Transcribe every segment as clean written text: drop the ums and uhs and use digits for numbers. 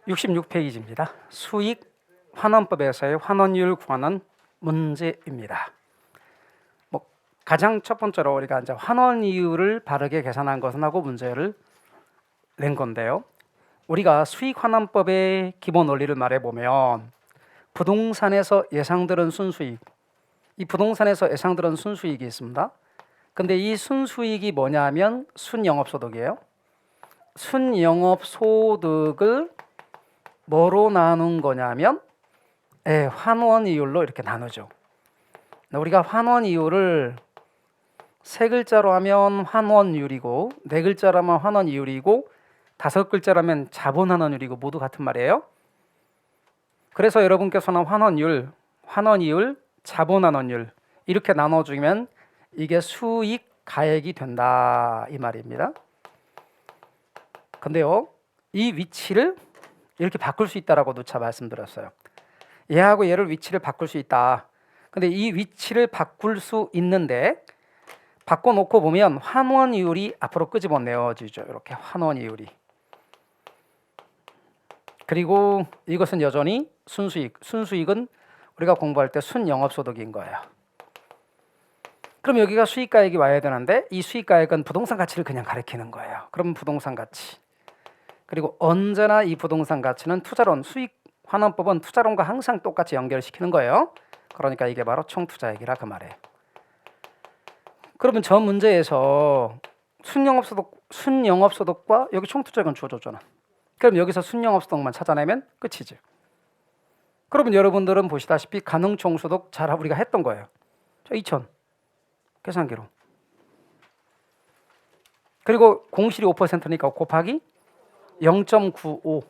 66페이지입니다. 수익 환원법에서의 환원율 구하는 문제입니다. 가장 첫 번째로 우리가 이제 환원 이율을 바르게 계산한 것은 하고 문제를 낸 건데요. 우리가 수익 환원법의 기본 원리를 말해 보면 부동산에서 예상들은 순수익, 이 부동산에서 예상들은 순수익이 있습니다. 근데 이 순수익이 뭐냐면 순영업소득이에요. 순영업소득을 뭐로 나눈 거냐면 환원이율로 이렇게 나누죠. 우리가 환원이율을 세 글자로 하면 환원율이고, 네 글자로 하면 환원이율이고, 다섯 글자라면 자본환원율이고 모두 같은 말이에요. 그래서 여러분께서는 환원율, 환원이율, 자본환원율 이렇게 나눠주면 이게 수익 가액이 된다 이 말입니다. 근데요, 이 위치를 이렇게 바꿀 수 있다라고 누차 말씀드렸어요. 얘하고 얘를 위치를 바꿀 수 있다. 근데 이 위치를 바꿀 수 있는데 바꿔놓고 보면 환원이율이 앞으로 끄집어 내어지죠. 이렇게 환원이율이. 그리고 이것은 여전히 순수익. 순수익은 우리가 공부할 때 순영업소득인 거예요. 그럼 여기가 수익가액이 와야 되는데 이 수익가액은 부동산 가치를 그냥 가리키는 거예요. 그럼 부동산 가치. 그리고 언제나 이 부동산 가치는 투자론, 수익 환원법은 투자론과 항상 똑같이 연결시키는 거예요. 그러니까 이게 바로 총투자액이라 그 말이에요. 그러면 저 문제에서 순영업소득과 여기 총투자액은 주어졌잖아. 그럼 여기서 순영업소득만 찾아내면 끝이지. 그러면 여러분들은 보시다시피 가능총소득 잘 우리가 했던 거예요. 2천 계산기로. 그리고 공실이 5%니까 곱하기 0.95.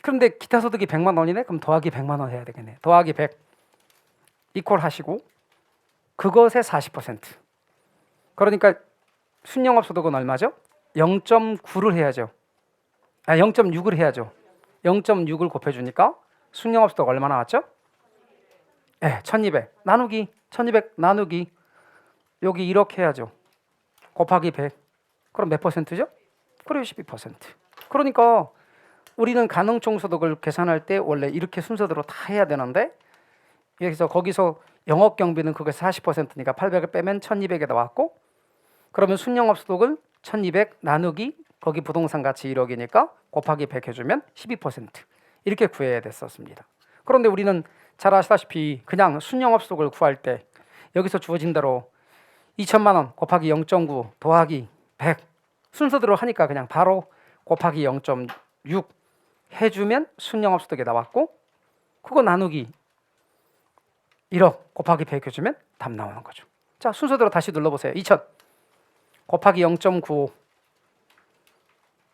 그런데 기타 소득이 100만 원이네? 그럼 더하기 100만 원 해야 되겠네. 더하기 100 이퀄 하시고 그것의 40%. 그러니까 순영업소득은 얼마죠? 0.9를 해야죠. 0.6을 해야죠. 0.6을 곱해주니까 순영업소득 얼마 나왔죠? 1200 나누기 1200 나누기 여기 이렇게 해야죠. 곱하기 100. 그럼 몇 퍼센트죠? 그래 12%. 그러니까 우리는 가능총소득을 계산할 때 원래 이렇게 순서대로 다 해야 되는데 여기서 거기서 영업경비는 그게 40%니까 800을 빼면 1200에 나왔고 그러면 순영업소득을 1200 나누기 거기 부동산 가치 1억이니까 곱하기 100 해주면 12% 이렇게 구해야 됐었습니다. 그런데 우리는 잘 아시다시피 그냥 순영업소득을 구할 때 여기서 주어진 대로 2천만 원 곱하기 0.9 더하기 100 순서대로 하니까 그냥 바로 곱하기 0.6 해주면 순영업소득이 나왔고 그거 나누기 1억 곱하기 100 해주면 답 나오는 거죠. 자 순서대로 다시 눌러보세요. 2천 곱하기 0.95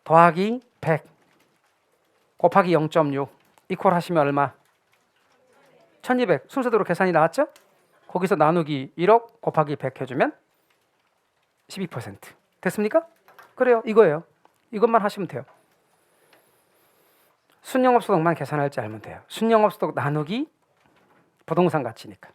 더하기 100 곱하기 0.6 이퀄 하시면 얼마? 1200 순서대로 계산이 나왔죠? 거기서 나누기 1억 곱하기 100 해주면 12% 됐습니까? 그래요. 이거예요. 이것만 하시면 돼요. 순영업소득만 계산할 줄 알면 돼요. 순영업소득 나누기 부동산 가치니까.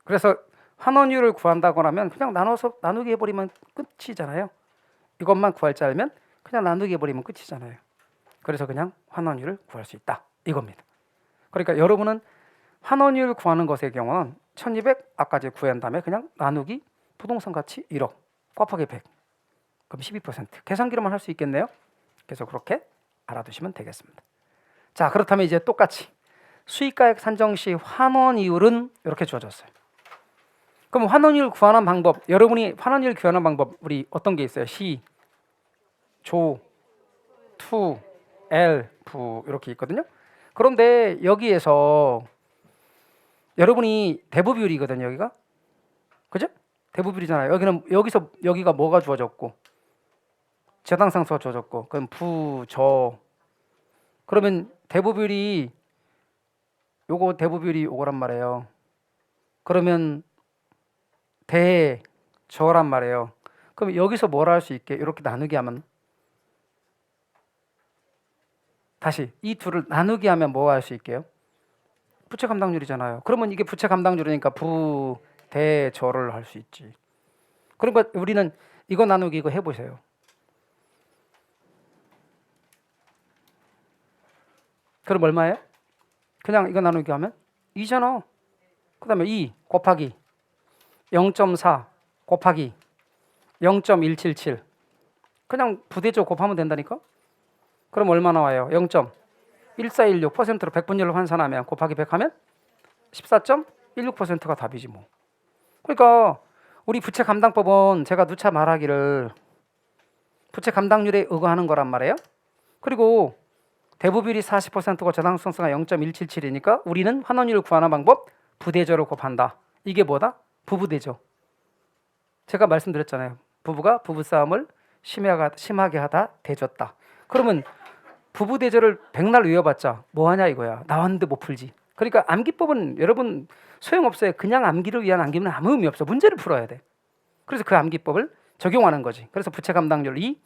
그래서 환원율을 구한다고 하면 그냥 나눠서 나누기 해버리면 끝이잖아요. 이것만 구할 줄 알면 그냥 나누기 해버리면 끝이잖아요. 그래서 그냥 환원율을 구할 수 있다 이겁니다. 그러니까 여러분은 환원율 구하는 것의 경우는 1200 아까 이제 구한 다음에 그냥 나누기 부동산 가치 1억 곱하기 100 그럼 12% 계산기로만 할 수 있겠네요. 그래서 그렇게 알아두시면 되겠습니다. 자 그렇다면 이제 똑같이 수익가액 산정 시 환원이율은 이렇게 주어졌어요. 그럼 환원율 구하는 방법 여러분이 환원율 구하는 방법 우리 어떤 게 있어요? 시, 조, 투, 엘, 부 이렇게 있거든요. 그런데 여기에서 여러분이 대부 비율이거든요. 여기가 그죠? 대부 비율이잖아요. 여기가 뭐가 주어졌고 재당상수가 주어졌고 그럼 부, 저 그러면 대부비율이 요거 대부비율이 요거란 말이에요. 그러면 대저란 말이에요. 그럼 여기서 뭘 할 수 있게 이렇게 나누기 하면 다시 이 둘을 나누기 하면 뭐 할 수 있게요? 부채 감당률이잖아요. 그러면 이게 부채 감당률이니까 부대저를 할 수 있지. 그러니까 우리는 이거 나누기 이거 해보세요. 그럼 얼마예요? 그냥 이거 나누기 하면 2잖아. 그 다음에 2 곱하기 0.4 곱하기 0.177 그냥 부대죠 곱하면 된다니까. 그럼 얼마 나와요? 0.1416%로 100분율로 환산하면 곱하기 100 하면 14.16%가 답이지 뭐. 그러니까 우리 부채 감당법은 제가 누차 말하기를 부채 감당률에 의거하는 거란 말이에요. 그리고 대부비율이 40%고 저당성수가 0.177이니까 우리는 환원율을 구하는 방법 부대저를 곱한다. 이게 뭐다? 부부대죠. 제가 말씀드렸잖아요. 부부가 부부싸움을 심하게 하다 대졌다. 그러면 부부대저를 백날 외워봤자 뭐하냐 이거야. 나왔는데 못 풀지. 그러니까 암기법은 여러분 소용없어요. 그냥 암기를 위한 암기는 아무 의미 없어. 문제를 풀어야 돼. 그래서 그 암기법을 적용하는 거지. 그래서 부채 감당률 2,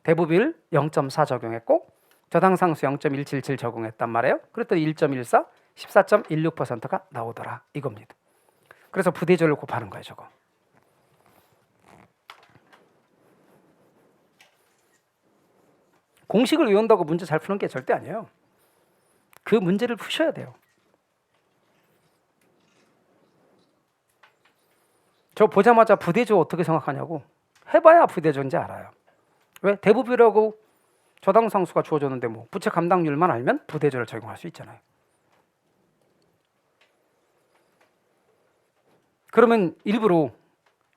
대부비율 0.4 적용했고 저당상수 0.177 적용했단 말이에요. 그랬더니 1.14, 14.16%가 나오더라 이겁니다. 그래서 부대저를 곱하는 거예요 저거. 공식을 외운다고 문제 잘 푸는 게 절대 아니에요. 그 문제를 푸셔야 돼요. 저 보자마자 부대저 어떻게 생각하냐고. 해봐야 부대저인지 알아요. 왜? 대부비율하고 저당상수가 주어졌는데 뭐 부채 감당률만 알면 부대저를 적용할 수 있잖아요. 그러면 일부러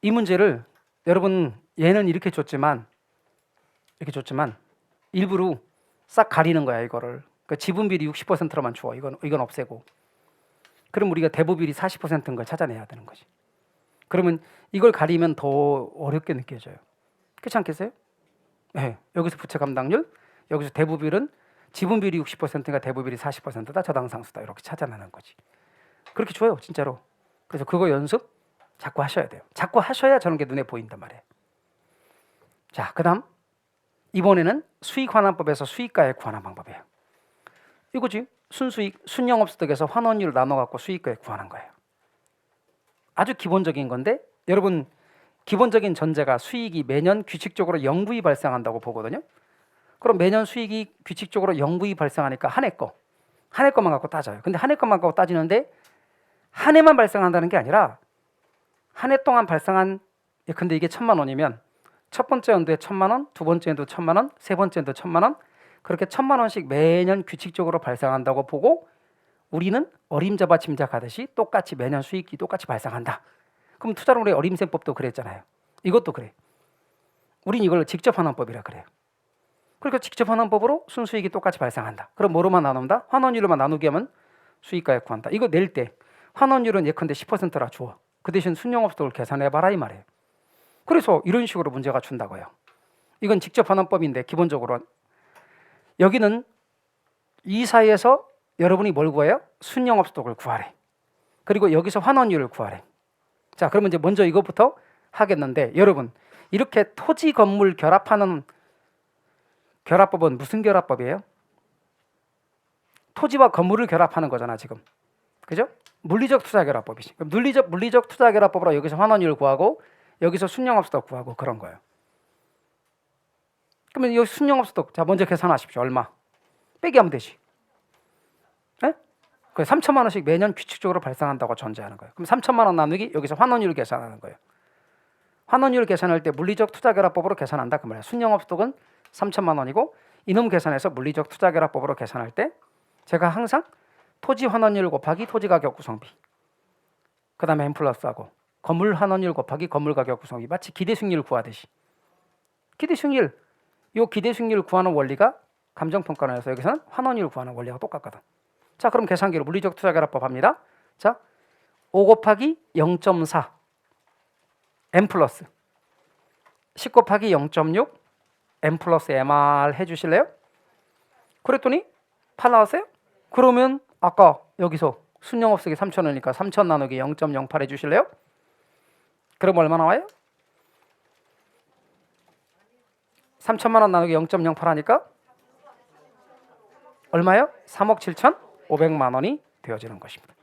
이 문제를 여러분 얘는 이렇게 줬지만 일부러 싹 가리는 거야 이거를. 그러니까 지분비율이 60%로만 줘. 이건 없애고. 그럼 우리가 대부비율이 40%인 걸 찾아내야 되는 거지. 그러면 이걸 가리면 더 어렵게 느껴져요. 그렇지 않겠어요? 네. 여기서 부채 감당률, 여기서 대부비율은 지분비율이 60%니까 대부비율이 40%다. 저당상수다. 이렇게 찾아내는 거지. 그렇게 줘요 진짜로. 그래서 그거 연습 자꾸 하셔야 돼요. 자꾸 하셔야 저런 게 눈에 보인단 말이에요. 자, 그 다음 이번에는 수익환원법에서 수익가액 구하는 방법이에요. 이거지. 순수익, 순영업소득에서 환원율을 나눠갖고 수익가액 구하는 거예요. 아주 기본적인 건데 여러분 기본적인 전제가 수익이 매년 규칙적으로 영부이 발생한다고 보거든요. 그럼 매년 수익이 규칙적으로 영부이 발생하니까 한 해 거만 갖고 따져요. 근데 한 해 것만 갖고 따지는데 한 해만 발생한다는 게 아니라 한 해 동안 발생한 근데 이게 1,000만 원이면 첫 번째 연도에 1,000만 원, 두 번째 연도 1,000만 원, 세 번째 연도 1,000만 원 그렇게 1,000만 원씩 매년 규칙적으로 발생한다고 보고 우리는 어림잡아 짐작하듯이 똑같이 매년 수익이 똑같이 발생한다. 그럼 투자론의 어림셈법도 그랬잖아요. 이것도 그래. 우린 이걸 직접환원법이라 그래요. 그러니까 직접환원법으로 순수익이 똑같이 발생한다. 그럼 뭐로만 나눈다? 환원율로만 나누게 하면 수익가액 구한다. 이거 낼 때 환원율은 예컨대 10%라 주어. 그 대신 순영업소득을 계산해봐라 이 말이에요. 그래서 이런 식으로 문제가 준다고요. 이건 직접환원법인데 기본적으로 여기는 이 사이에서 여러분이 뭘 구해요? 순영업소득을 구하래. 그리고 여기서 환원율을 구하래. 자, 그러면 이제 먼저 이것부터 하겠는데 여러분 이렇게 토지 건물 결합하는 결합법은 무슨 결합법이에요? 토지와 건물을 결합하는 거잖아 지금. 그죠? 물리적 투자 결합법이지. 그럼 물리적 투자 결합법으로 여기서 환원율 구하고 여기서 순영업소득 구하고 그런 거예요. 그러면 여기 순영업소득 자 먼저 계산하십시오. 얼마? 빼기 하면 되지. 네? 3천만 원씩 매년 규칙적으로 발생한다고 전제하는 거예요. 그럼 3천만 원 나누기 여기서 환원율을 계산하는 거예요. 환원율을 계산할 때 물리적 투자 결합법으로 계산한다 그 말이에요. 순영업소득은 3천만 원이고 이놈 계산해서 물리적 투자 결합법으로 계산할 때 제가 항상 토지 환원율 곱하기 토지 가격 구성비 그 다음에 M+하고 건물 환원율 곱하기 건물 가격 구성비 마치 기대 수익률 구하듯이 기대 수익률 요 기대 수익률 구하는 원리가 감정평가원에서 여기서는 환원율 구하는 원리가 똑같거든. 자 그럼 계산기로 물리적 투자 결합법 합니다. 자 5 곱하기 0.4 M 플러스 10 곱하기 0.6 M 플러스 MR 해주실래요? 그랬더니 8 나왔어요? 그러면 아까 여기서 순영업속이 3,000원이니까 3,000 나누기 0.08 해주실래요? 그럼 얼마 나와요? 3천만 원 나누기 0.08 하니까 얼마요? 3억 7,500만 원이 되어지는 것입니다.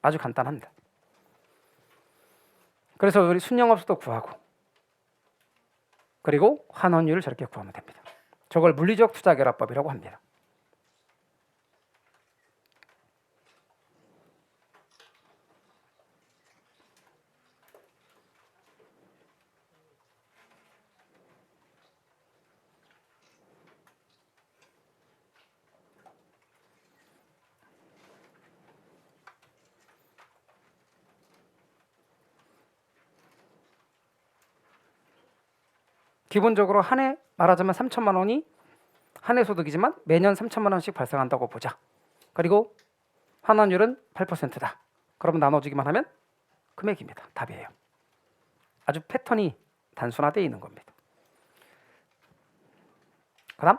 아주 간단합니다. 그래서 우리 순영업소도 구하고 그리고 환원율을 저렇게 구하면 됩니다. 저걸 물리적 투자결합법이라고 합니다. 기본적으로 한 해 말하자면 3천만 원이 한 해 소득이지만 매년 3천만 원씩 발생한다고 보자. 그리고 환원율은 8%다. 그러면 나눠주기만 하면 금액입니다. 답이에요. 아주 패턴이 단순화되어 있는 겁니다. 그 다음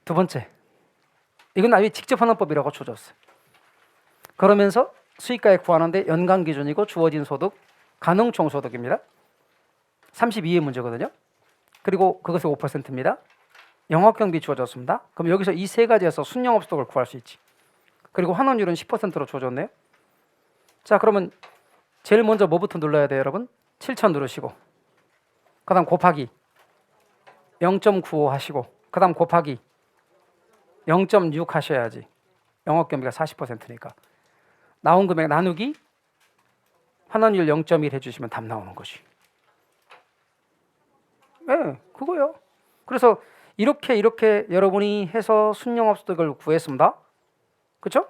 두 번째, 이건 나중에 직접환원법이라고 줘줬어요. 그러면서 수익가액 구하는데 연간 기준이고 주어진 소득 가능총소득입니다. 32의 문제거든요. 그리고 그것이 5%입니다. 영업경비 주어졌습니다. 그럼 여기서 이 세 가지에서 순영업소득을 구할 수 있지. 그리고 환원율은 10%로 주어졌네요. 자, 그러면 제일 먼저 뭐부터 눌러야 돼요, 여러분? 7,000 누르시고 그 다음 곱하기 0.95 하시고 그 다음 곱하기 0.6 하셔야지. 영업경비가 40%니까 나온 금액 나누기 환원율 0.1 해주시면 답 나오는 거지. 네, 그거요. 그래서 이렇게 여러분이 해서 순영업소득을 구했습니다. 그렇죠?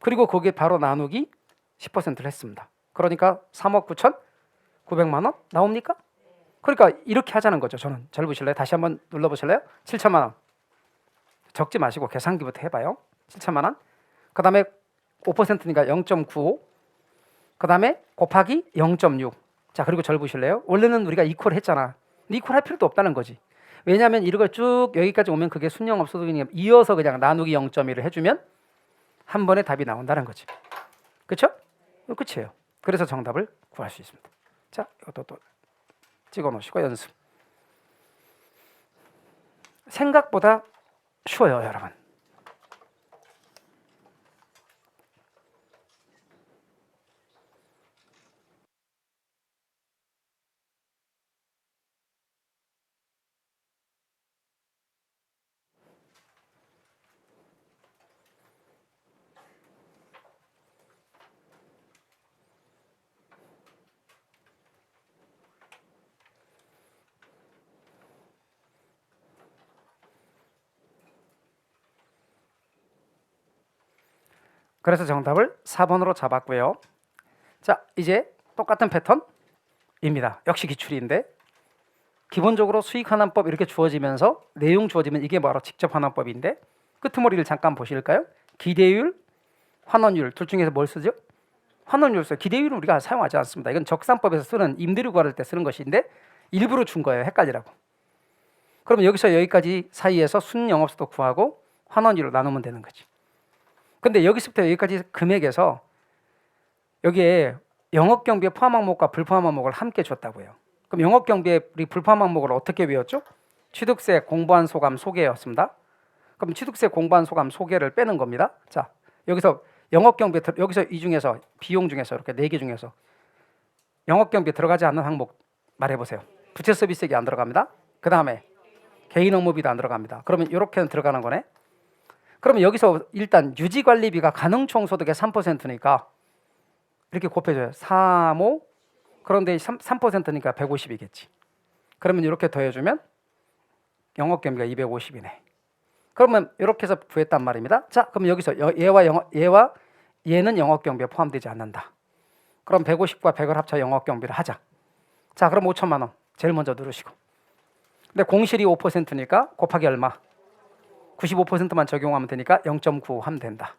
그리고 거기에 바로 나누기 10%를 했습니다. 그러니까 3억 9,900만 원 나옵니까? 그러니까 이렇게 하자는 거죠. 저는 잘 보실래요? 다시 한번 눌러보실래요? 7천만 원 적지 마시고 계산기부터 해봐요. 7천만 원. 그 다음에 5%니까 0.95. 그 다음에 곱하기 0.6. 자, 그리고 절 보실래요? 원래는 우리가 이퀄 했잖아. 이퀄 할 필요도 없다는 거지. 왜냐하면 이걸 쭉 여기까지 오면 그게 순영업소득이니까 이어서 그냥 나누기 0.1을 해주면 한 번에 답이 나온다는 거지. 그렇죠? 끝이에요. 그래서 정답을 구할 수 있습니다. 자, 이것도 또 찍어 놓으시고 연습. 생각보다 쉬워요, 여러분. 그래서 정답을 4번으로 잡았고요. 자, 이제 똑같은 패턴입니다. 역시 기출인데 기본적으로 수익환원법 이렇게 주어지면서 내용 주어지면 이게 바로 직접환원법인데 끄트머리를 잠깐 보실까요? 기대율, 환원율 둘 중에서 뭘 쓰죠? 환원율 써요. 기대율은 우리가 사용하지 않습니다. 이건 적산법에서 쓰는 임대료 구할 때 쓰는 것인데 일부러 준 거예요. 헷갈리라고. 그러면 여기서 여기까지 사이에서 순영업소득 구하고 환원율을 나누면 되는 거지. 근데 여기서부터 여기까지 금액에서 여기에 영업경비의 포함 항목과 불포함 항목을 함께 줬다고요. 그럼 영업경비의 우리 불포함 항목을 어떻게 외웠죠? 취득세 공부한 소감 소개였습니다. 그럼 취득세 공부한 소감 소개를 빼는 겁니다. 자, 여기서 영업경비 여기서 이 중에서 비용 중에서 이렇게 4개 중에서 영업경비 들어가지 않는 항목 말해보세요. 부채 서비스액이 안 들어갑니다. 그 다음에 개인 업무비도 안 들어갑니다. 그러면 이렇게는 들어가는 거네. 그러면 여기서 일단 유지관리비가 가능총소득의 3%니까 이렇게 곱해줘요. 3호 그런데 3%니까 150이겠지. 그러면 이렇게 더해주면 영업경비가 250이네. 그러면 이렇게 해서 구했단 말입니다. 자, 그럼 여기서 얘와 얘는 영업경비에 포함되지 않는다. 그럼 150과 100을 합쳐 영업경비를 하자. 자, 그럼 5천만 원 제일 먼저 누르시고. 근데 공실이 5%니까 곱하기 얼마? 95%만 적용하면 되니까 0.9 하면 된다.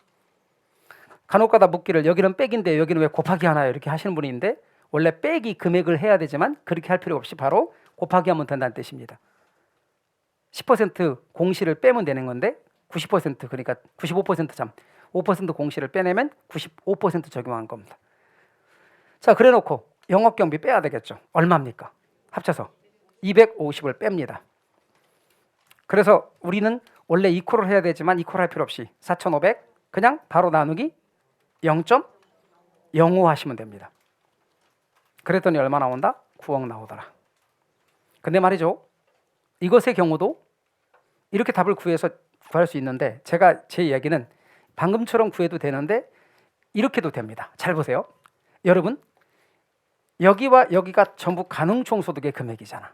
간혹가다 묻기를 여기는 백인데 여기는 왜 곱하기 하나요? 이렇게 하시는 분이 있는데 원래 빼기 금액을 해야 되지만 그렇게 할 필요 없이 바로 곱하기 하면 된다는 뜻입니다. 10% 공실을 빼면 되는 건데 90% 그러니까 95%점 5% 공시를 빼내면 95% 적용한 겁니다. 자, 그래놓고 영업경비 빼야 되겠죠. 얼마입니까? 합쳐서 250을 뺍니다. 그래서 우리는 원래 이퀄을 해야 되지만 이퀄 할 필요 없이 4,500 그냥 바로 나누기 0.05 하시면 됩니다. 그랬더니 얼마 나온다? 9억 나오더라. 근데 말이죠, 이것의 경우도 이렇게 답을 구할 수 있는데 제 이야기는 방금처럼 구해도 되는데 이렇게도 됩니다. 잘 보세요. 여러분, 여기와 여기가 전부 가능총소득의 금액이잖아.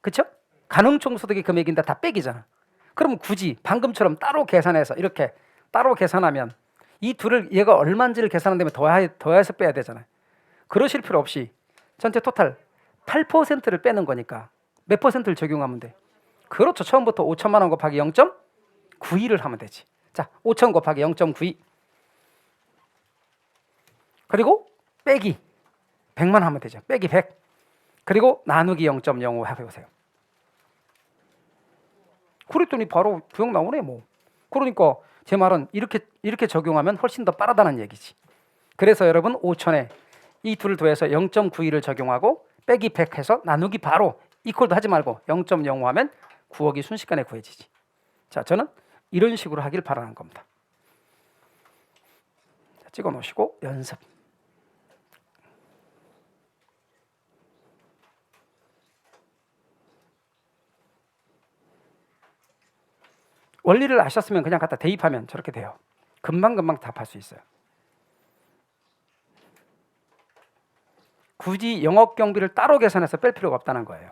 그렇죠? 가능총소득의 금액인데 다 빼기잖아. 그럼 굳이 방금처럼 따로 계산해서 이렇게 따로 계산하면 이 둘을 얘가 얼마인지를 계산한다면 더해서 빼야 되잖아요. 그러실 필요 없이 전체 토탈 8%를 빼는 거니까 몇 퍼센트를 적용하면 돼? 그렇죠. 처음부터 5천만 원 곱하기 0.92를 하면 되지. 자, 5천 곱하기 0.92 그리고 빼기 100만 하면 되죠. 빼기 100 그리고 나누기 0.05 해보세요. 그랬더니 바로 부영 나오네 뭐. 그러니까 제 말은 이렇게 적용하면 훨씬 더 빠르다는 얘기지. 그래서 여러분 5천에 이 둘을 더해서 0.92를 적용하고 빼기 100 해서 나누기 바로 이퀄도 하지 말고 0.05 하면 9억이 순식간에 구해지지. 자, 저는 이런 식으로 하길 바라는 겁니다. 자, 찍어 놓으시고 연습. 원리를 아셨으면 그냥 갖다 대입하면 저렇게 돼요. 금방금방 답할 수 있어요. 굳이 영업 경비를 따로 계산해서 뺄 필요가 없다는 거예요.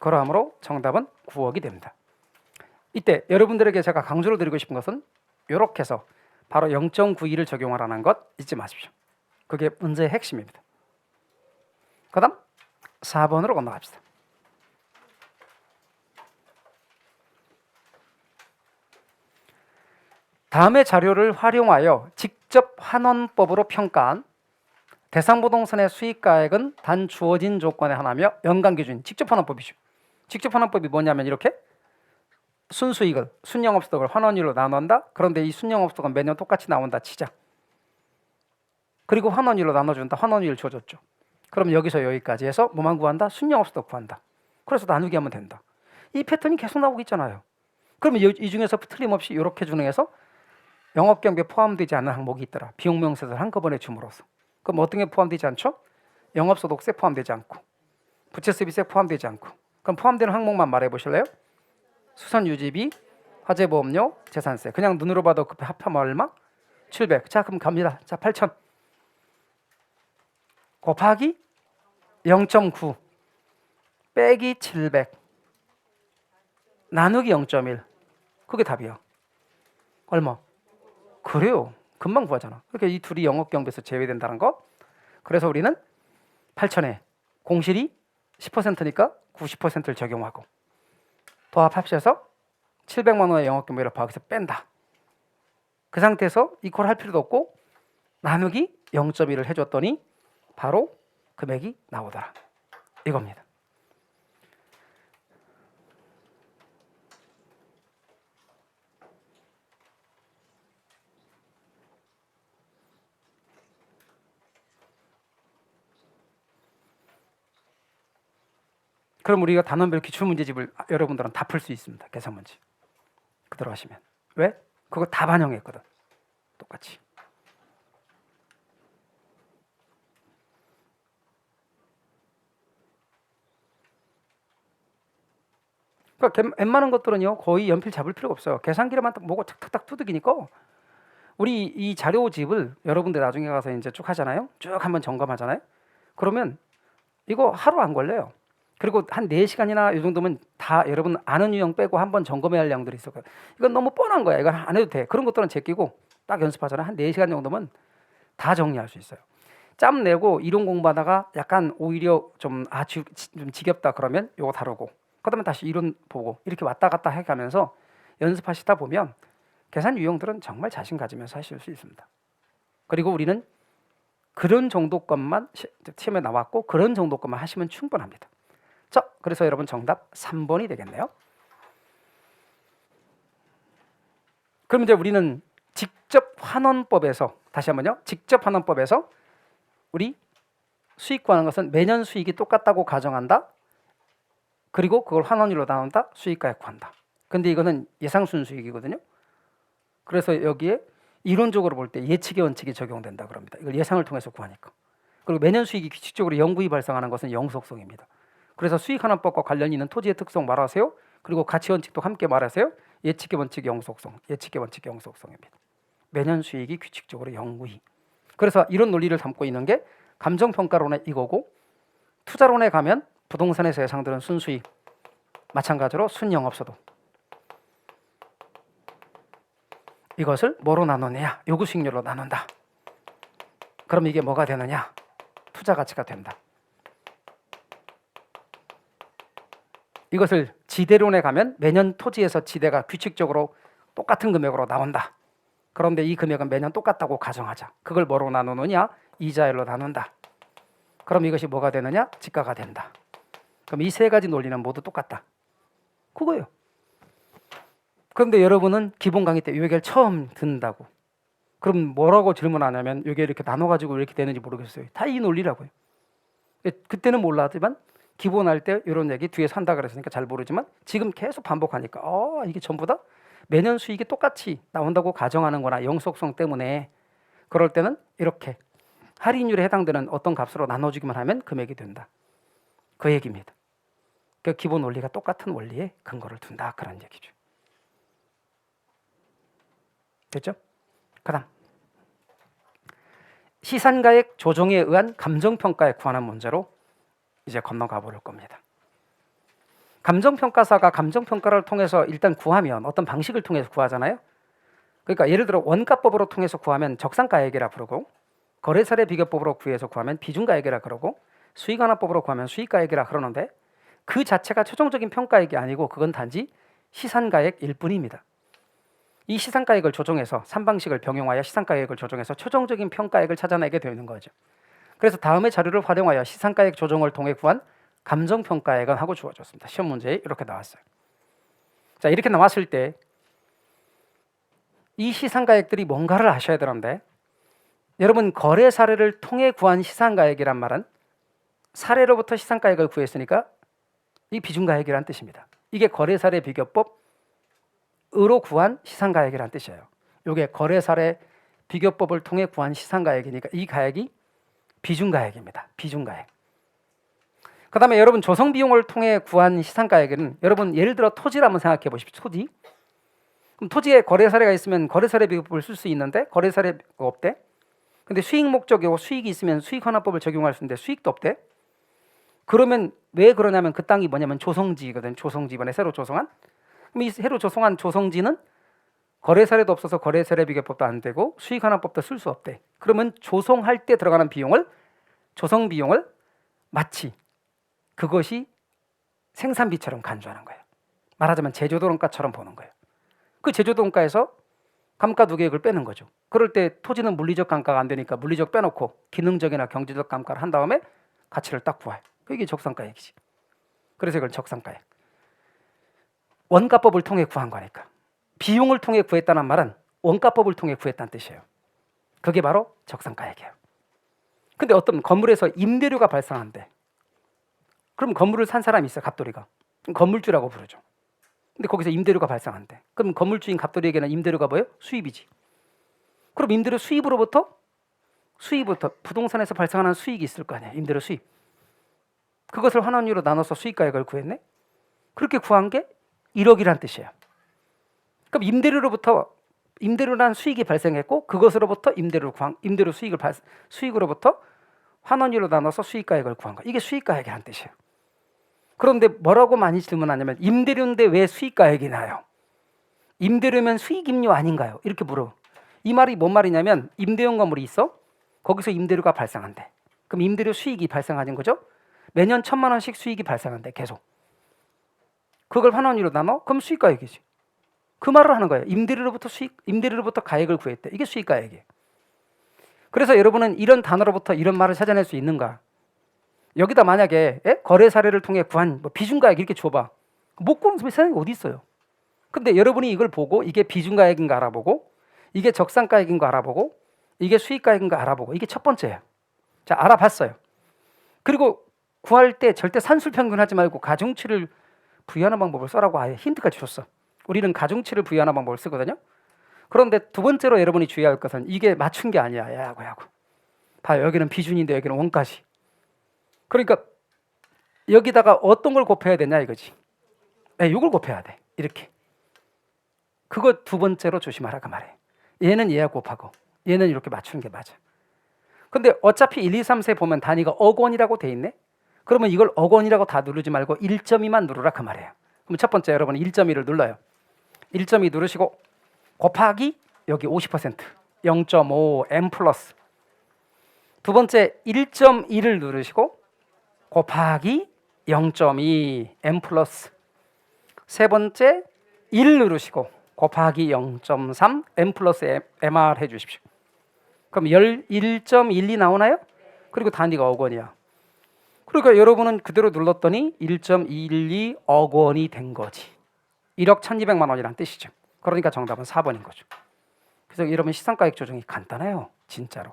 그러므로 정답은 9억이 됩니다. 이때 여러분들에게 제가 강조를 드리고 싶은 것은 이렇게 해서 바로 0.92를 적용하라는 것 잊지 마십시오. 그게 문제의 핵심입니다. 그 다음 4번으로 건너갑시다. 다음의 자료를 활용하여 직접 환원법으로 평가한 대상부동산의 수익가액은 단 주어진 조건에 하나며 연간기준 직접 환원법이죠. 직접 환원법이 뭐냐면 이렇게 순수익을 순영업소득을 환원율로 나눈다. 그런데 이 순영업소득은 매년 똑같이 나온다 치자. 그리고 환원율로 나눠준다. 환원율 줘줬죠. 그럼 여기서 여기까지 해서 뭐만 구한다? 순영업소득 구한다. 그래서 나누기 하면 된다. 이 패턴이 계속 나오고 있잖아요. 그러면 이 중에서 틀림없이 이렇게 준행해서 영업경비에 포함되지 않는 항목이 있더라. 비용명세서를 한꺼번에 줌으로써. 그럼 어떤 게 포함되지 않죠? 영업소득세 포함되지 않고 부채수입세 포함되지 않고. 그럼 포함되는 항목만 말해보실래요? 수선유지비, 화재보험료, 재산세. 그냥 눈으로 봐도 그 합하면 얼마? 700. 자, 그럼 갑니다. 자, 8,000 곱하기 0.9 빼기 700 나누기 0.1. 그게 답이야. 얼마? 그래요. 금방 구하잖아. 그러니까 이 둘이 영업경비에서 제외된다는 거. 그래서 우리는 8,000에 공실이 10%니까 90%를 적용하고 도합합쳐서 700만 원의 영업경비를 거기서 뺀다. 그 상태에서 이퀄 할 필요도 없고 나누기 0.1을 해줬더니 바로 금액이 나오더라. 이겁니다. 그럼 우리가 단원별 기출문제집을 여러분들은 다 풀 수 있습니다. 계산 문제 그대로 하시면. 왜? 그거 다 반영했거든. 똑같이. 그러니까 웬만한 것들은요 거의 연필 잡을 필요가 없어요. 계산기로만 딱 뭐고 탁탁탁 투득이니까. 우리 이 자료집을 여러분들 나중에 가서 이제 쭉 하잖아요. 쭉 한번 점검하잖아요. 그러면 이거 하루 안 걸려요. 그리고 한 4시간이나 이 정도면 다 여러분 아는 유형 빼고 한번 점검해야 할 양들이 있어요. 이건 너무 뻔한 거야. 이건 안 해도 돼. 그런 것들은 제끼고 딱 연습하잖아요. 한 4시간 정도면 다 정리할 수 있어요. 짬 내고 이론 공부하다가 약간 오히려 좀 지겹다 그러면 이거 다루고 그다음에 다시 이론 보고 이렇게 왔다 갔다 해가면서 연습하시다 보면 계산 유형들은 정말 자신 가지면서 하실 수 있습니다. 그리고 우리는 그런 정도 것만 시험에 나왔고 그런 정도 것만 하시면 충분합니다. 자, 그래서 여러분 정답 3번이 되겠네요. 그럼 이제 우리는 직접 환원법에서 다시 한번요. 직접 환원법에서 우리 수익 구하는 것은 매년 수익이 똑같다고 가정한다. 그리고 그걸 환원율로 나눈다. 수익가액 구한다. 근데 이거는 예상순수익이거든요. 그래서 여기에 이론적으로 볼 때 예측의 원칙이 적용된다 그럽니다. 이걸 예상을 통해서 구하니까. 그리고 매년 수익이 규칙적으로 영구히 발생하는 것은 영속성입니다. 그래서 수익환원법과 관련 있는 토지의 특성 말하세요. 그리고 가치 원칙도 함께 말하세요. 예측의 원칙 영속성, 예측의 원칙 영속성입니다. 매년 수익이 규칙적으로 영구히. 그래서 이런 논리를 담고 있는 게 감정평가론의 이거고, 투자론에 가면 부동산에서 예상되는 순수익, 마찬가지로 순영업소도 이것을 뭐로 나누느냐? 요구 수익률로 나눈다. 그럼 이게 뭐가 되느냐? 투자 가치가 된다. 이것을 지대론에 가면 매년 토지에서 지대가 규칙적으로 똑같은 금액으로 나온다. 그런데 이 금액은 매년 똑같다고 가정하자. 그걸 뭐로 나누느냐? 이자율로 나눈다. 그럼 이것이 뭐가 되느냐? 지가가 된다. 그럼 이 세 가지 논리는 모두 똑같다. 그거예요. 그런데 여러분은 기본 강의 때 이 얘기를 처음 듣는다고. 그럼 뭐라고 질문하냐면 이게 이렇게 나눠가지고 왜 이렇게 되는지 모르겠어요. 다 이 논리라고요. 그때는 몰랐지만 기본할 때 이런 얘기 뒤에서 한다 그랬으니까 잘 모르지만 지금 계속 반복하니까 이게 전부 다 매년 수익이 똑같이 나온다고 가정하는구나. 영속성 때문에. 그럴 때는 이렇게 할인율에 해당되는 어떤 값으로 나눠주기만 하면 금액이 된다. 그 얘기입니다. 그 기본 원리가 똑같은 원리에 근거를 둔다. 그런 얘기죠. 됐죠? 그다음 시산가액 조정에 의한 감정평가에 관한 문제로 이제 건너가 볼 겁니다. 감정평가사가 감정평가를 통해서 일단 구하면 어떤 방식을 통해서 구하잖아요. 그러니까 예를 들어 원가법으로 통해서 구하면 적산가액이라 부르고, 거래사례 비교법으로 구해서 구하면 비중가액이라 그러고, 수익환원법으로 구하면 수익가액이라 그러는데 그 자체가 최종적인 평가액이 아니고 그건 단지 시산가액일 뿐입니다. 이 시산가액을 조정해서 3방식을 병용하여 시산가액을 조정해서 최종적인 평가액을 찾아내게 되는 거죠. 그래서 다음의 자료를 활용하여 시산가액 조정을 통해 구한 감정평가액은 하고 주어졌습니다. 시험 문제에 이렇게 나왔어요. 자, 이렇게 나왔을 때 이 시산가액들이 뭔가를 아셔야 되는데, 여러분 거래 사례를 통해 구한 시산가액이란 말은 사례로부터 시산가액을 구했으니까 이 비중가액이란 뜻입니다. 이게 거래 사례 비교법으로 구한 시산가액이란 뜻이에요. 이게 거래 사례 비교법을 통해 구한 시산가액이니까 이 가액이 비중가액입니다. 비중가액. 그 다음에 여러분 조성비용을 통해 구한 시산가액은 여러분 예를 들어 토지를 한번 생각해 보십시오. 토지. 그럼 토지에 거래 사례가 있으면 거래 사례 비교법을 쓸 수 있는데 거래 사례가 없대. 근데 수익 목적이고 수익이 있으면 수익환원법을 적용할 수 있는데 수익도 없대. 그러면 왜 그러냐면 그 땅이 뭐냐면 조성지거든. 조성지 이번에 새로 조성한. 그럼 이 새로 조성한 조성지는 거래 사례도 없어서 거래 사례 비교법도 안 되고 수익환원법도 쓸 수 없대. 그러면 조성할 때 들어가는 비용을, 조성 비용을 마치 그것이 생산비처럼 간주하는 거예요. 말하자면 제조도론가처럼 보는 거예요. 그 제조도론가에서 감가두개액을 빼는 거죠. 그럴 때 토지는 물리적 감가가 안 되니까 물리적 빼놓고 기능적이나 경제적 감가를 한 다음에 가치를 딱 구해요. 이게 적산가액이지. 그래서 이걸 적산가액. 원가법을 통해 구한 거니까. 비용을 통해 구했다는 말은 원가법을 통해 구했다는 뜻이에요. 그게 바로 적산가액이에요. 근데 어떤 건물에서 임대료가 발생한대. 그럼 건물을 산 사람이 있어, 갑돌이가. 건물주라고 부르죠. 근데 거기서 임대료가 발생한대. 그럼 건물주인 갑돌이에게는 임대료가 뭐예요? 수입이지. 그럼 임대료 수입으로부터 부동산에서 발생하는 수익이 있을 거 아니야. 임대료 수입. 그것을 환원율로 나눠서 수익가액을 구했네. 그렇게 구한 게 1억이란 뜻이에요. 그럼 임대료란 수익이 발생했고 그것으로부터 임대료 수익으로부터 환원율로 나눠서 수익가액을 구한 거. 이게 수익가액이란 뜻이에요. 그런데 뭐라고 많이 질문하냐면 임대료인데 왜 수익가액이 나요? 임대료면 수익임료 아닌가요? 이렇게 물어. 이 말이 뭔 말이냐면 임대용 건물이 있어. 거기서 임대료가 발생한대. 그럼 임대료 수익이 발생하는 거죠. 매년 1,000만 원씩 수익이 발생한대. 계속. 그걸 환원율로 나눠? 그럼 수익가액이지. 그 말을 하는 거예요. 임대료로부터 가액을 구했대. 이게 수익가액이에요. 그래서 여러분은 이런 단어로부터 이런 말을 찾아낼 수 있는가? 여기다 만약에 거래 사례를 통해 구한 뭐 비중가액 이렇게 줘봐. 못 구는 세상에 어디 있어요? 근데 여러분이 이걸 보고 이게 비중가액인가 알아보고 이게 적산가액인 거 알아보고 이게 수익가액인 거 알아보고 이게 첫 번째예요. 자, 알아봤어요. 그리고 구할 때 절대 산술평균하지 말고 가중치를 부여하는 방법을 써라고 아예 힌트까지 줬어. 우리는 가중치를 부여하는 방법을 쓰거든요. 그런데 두 번째로 여러분이 주의할 것은 이게 맞춘 게 아니야. 야구. 봐, 여기는 비준인데 여기는 원가시. 그러니까 여기다가 어떤 걸 곱해야 되냐 이거지. 이걸 곱해야 돼. 이렇게. 그거 두 번째로 조심하라 그 말이에요. 얘는 얘야 곱하고 얘는 이렇게 맞추는 게 맞아. 근데 어차피 1, 2, 3, 4 보면 단위가 억 원이라고 돼 있네. 그러면 이걸 억 원이라고 다 누르지 말고 1.2만 누르라 그 말이에요. 그럼 첫 번째 여러분은 1.2를 눌러요. 1.2 누르시고 곱하기 여기 50% 0.5 M 플러스. 두 번째 1.2를 누르시고 곱하기 0.2 M 플러스. 세 번째 1 누르시고 곱하기 0.3 M 플러스 MR 해주십시오. 그럼 1.12 나오나요? 그리고 단위가 억 원이야. 그러니까 여러분은 그대로 눌렀더니 1.12 억 원이 된 거지. 1억 1200만 원이란 뜻이죠. 그러니까 정답은 4번인 거죠. 그래서 여러분 시상가액 조정이 간단해요. 진짜로.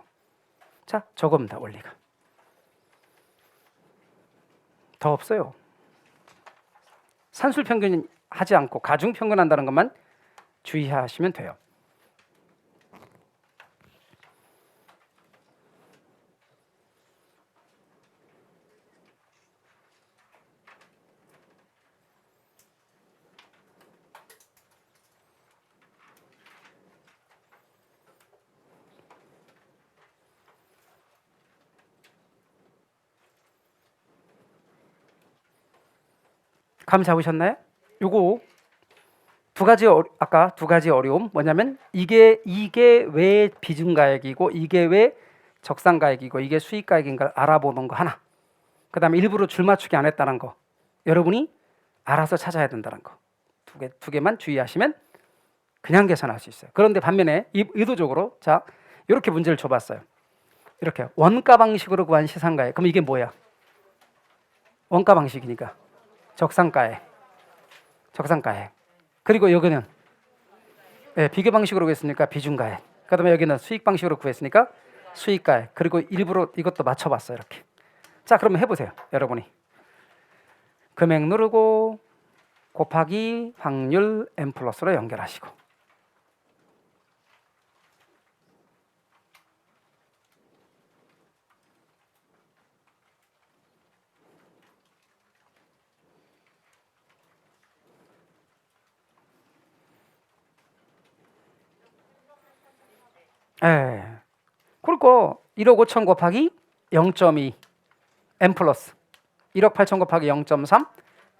자, 저겁니다. 원리가. 더 없어요. 산술평균 하지 않고 가중평균 한다는 것만 주의하시면 돼요. 감 잡으셨나요? 요거 두 가지 아까 두 가지 어려움 뭐냐면 이게 왜 비중가액이고 이게 왜 적산가액이고 이게 수익가액인가를 알아보는 거 하나. 그다음에 일부러 줄 맞추기 안 했다는 거. 여러분이 알아서 찾아야 된다는 거. 두 개만 주의하시면 그냥 계산할 수 있어요. 그런데 반면에 의도적으로 자 이렇게 문제를 줘봤어요. 이렇게 원가 방식으로 구한 시상가액. 그럼 이게 뭐야? 원가 방식이니까 적산가액. 그리고 여기는 비교 방식으로 구했으니까 비중가액. 그다음에 여기는 수익 방식으로 구했으니까 수익가액. 그리고 일부러 이것도 맞춰봤어요. 이렇게. 자, 그러면 해보세요. 여러분이 금액 누르고 곱하기 확률 M 플러스로 연결하시고 그리고 1억 5천 곱하기 0.2 M 플러스 1억 8천 곱하기 0.3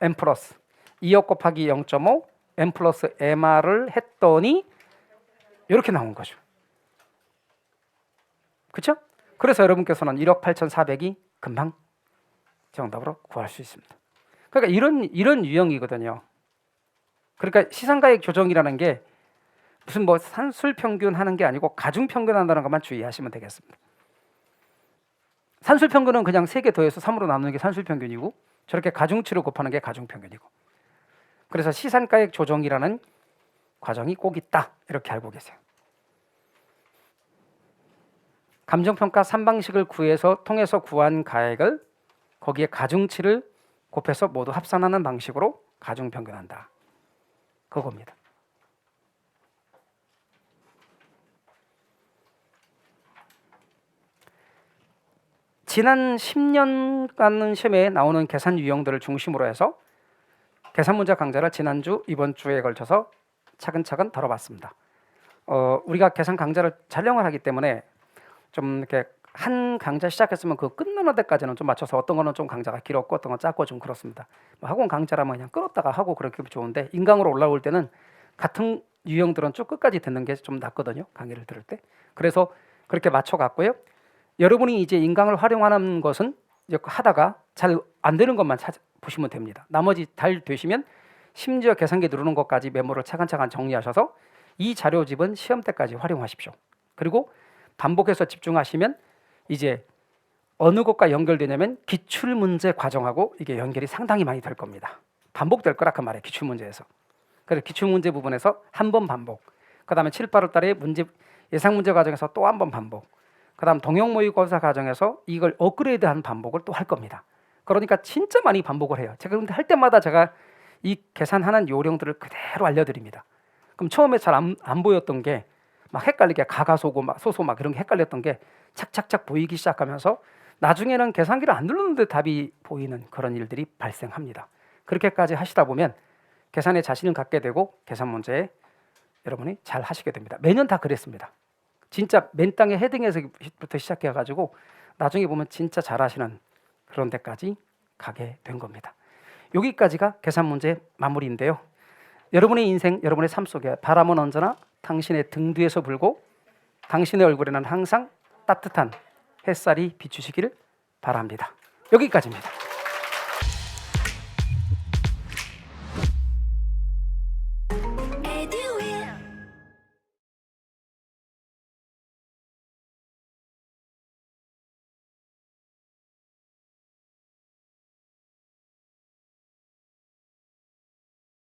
M 플러스 2억 곱하기 0.5 M 플러스 MR을 했더니 이렇게 나온 거죠. 그렇죠? 그래서 여러분께서는 1억 8,400이 금방 정답으로 구할 수 있습니다. 그러니까 이런 유형이거든요. 그러니까 시상가액 조정이라는 게 무슨 뭐 산술평균 하는 게 아니고 가중평균 한다는 것만 주의하시면 되겠습니다. 산술평균은 그냥 3개 더해서 3으로 나누는 게 산술평균이고 저렇게 가중치를 곱하는 게 가중평균이고 그래서 시상가액 조정이라는 과정이 꼭 있다 이렇게 알고 계세요. 감정평가 3방식을 통해서 구한 가액을 거기에 가중치를 곱해서 모두 합산하는 방식으로 가중평균한다. 그겁니다. 지난 10년간 시험에 나오는 계산 유형들을 중심으로 해서 계산 문제 강좌를 지난주, 이번 주에 걸쳐서 차근차근 다뤄봤습니다. 우리가 계산 강좌를 촬영을 하기 때문에 좀 이렇게 한 강좌 시작했으면 그 끝나는 데까지는 좀 맞춰서 어떤 거는 좀 강좌가 길었고 어떤 건 짧고 좀 그렇습니다. 학원 강좌라면 그냥 끊었다가 하고 그렇게 좋은데 인강으로 올라올 때는 같은 유형들은 쭉 끝까지 듣는 게 좀 낫거든요. 강의를 들을 때. 그래서 그렇게 맞춰갔고요. 여러분이 이제 인강을 활용하는 것은 이제 하다가 잘 안 되는 것만 보시면 됩니다. 나머지 잘 되시면 심지어 계산기 누르는 것까지 메모를 차근차근 정리하셔서 이 자료집은 시험 때까지 활용하십시오. 그리고 반복해서 집중하시면 이제 어느 것과 연결되냐면 기출문제 과정하고 이게 연결이 상당히 많이 될 겁니다. 반복될 거라 그 말이에요. 기출문제에서. 그래서 기출문제 부분에서 한 번 반복, 그 다음에 7, 8월 달에 예상문제 과정에서 또 한 번 반복, 그 다음 동형모의고사 과정에서 이걸 업그레이드한 반복을 또 할 겁니다. 그러니까 진짜 많이 반복을 해요. 제가 근데 할 때마다 제가 이 계산하는 요령들을 그대로 알려드립니다. 그럼 처음에 잘 안 보였던 게 막 헷갈리게 가가소고 막 소소 막 이런 게 헷갈렸던 게 착착착 보이기 시작하면서 나중에는 계산기를 안 눌렀는데 답이 보이는 그런 일들이 발생합니다. 그렇게까지 하시다 보면 계산에 자신을 갖게 되고 계산 문제에 여러분이 잘 하시게 됩니다. 매년 다 그랬습니다. 진짜 맨 땅에 헤딩에서부터 시작해가지고 나중에 보면 진짜 잘하시는 그런 데까지 가게 된 겁니다. 여기까지가 계산 문제 마무리인데요. 여러분의 인생, 여러분의 삶 속에 바람은 언제나 당신의 등 뒤에서 불고 당신의 얼굴에는 항상 따뜻한 햇살이 비추시기를 바랍니다. 여기까지입니다.